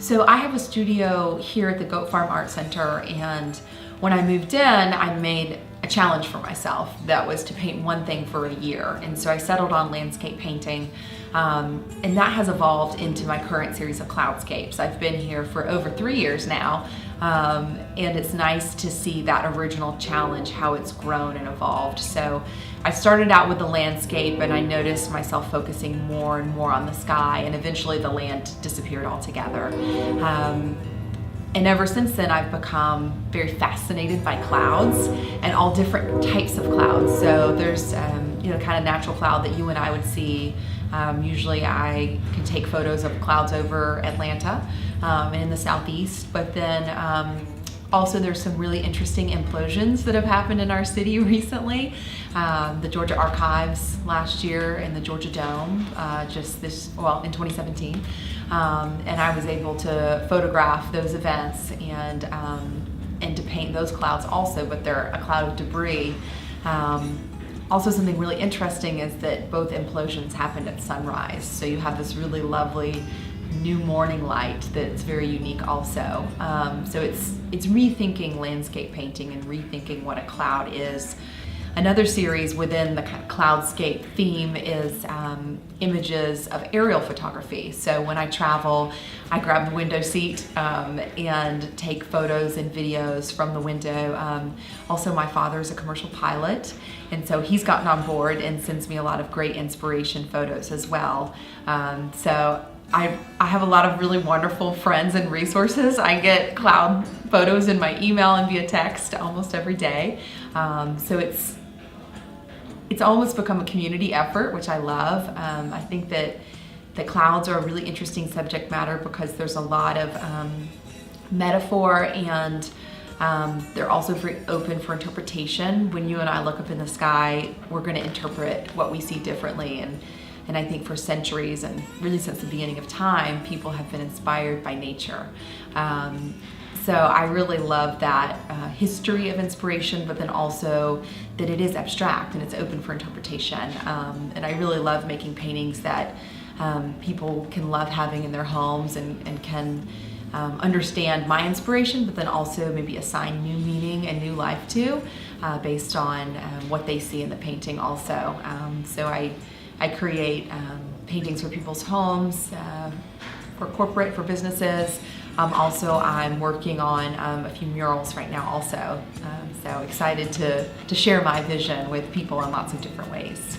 So I have a studio here at the Goat Farm Art Center, and when I moved in, I made a challenge for myself that was to paint one thing for a year. And so I settled on landscape painting, and that has evolved into my current series of cloudscapes. I've been here for over 3 years now, and it's nice to see that original challenge, how it's grown and evolved. So I started out with the landscape, and I noticed myself focusing more and more on the sky, and eventually the land disappeared altogether. And ever since then, I've become very fascinated by clouds and all different types of clouds. So there's, kind of natural cloud that you and I would see. Usually I can take photos of clouds over Atlanta and in the southeast, but then also there's some really interesting implosions that have happened in our city recently. The Georgia Archives last year and the Georgia Dome in 2017. And I was able to photograph those events and to paint those clouds also, but they're a cloud of debris. Also, something really interesting is that both implosions happened at sunrise. So you have this really lovely new morning light that's very unique also. So it's rethinking landscape painting and rethinking what a cloud is. Another series within the kind of cloudscape theme is images of aerial photography. So when I travel, I grab the window seat and take photos and videos from the window. Also, my father is a commercial pilot, and so he's gotten on board and sends me a lot of great inspiration photos as well. So I have a lot of really wonderful friends and resources. I get cloud photos in my email and via text almost every day. So it's almost become a community effort, which I love. I think that the clouds are a really interesting subject matter because there's a lot of metaphor, and they're also very open for interpretation. When you and I look up in the sky, we're going to interpret what we see differently. And I think for centuries and really since the beginning of time, people have been inspired by nature. So I really love that history of inspiration, but then also that it is abstract and it's open for interpretation. And I really love making paintings that people can love having in their homes and can understand my inspiration, but then also maybe assign new meaning and new life to based on what they see in the painting also. So I create paintings for people's homes, for corporate, for businesses. Also, I'm working on a few murals right now also. So excited to share my vision with people in lots of different ways.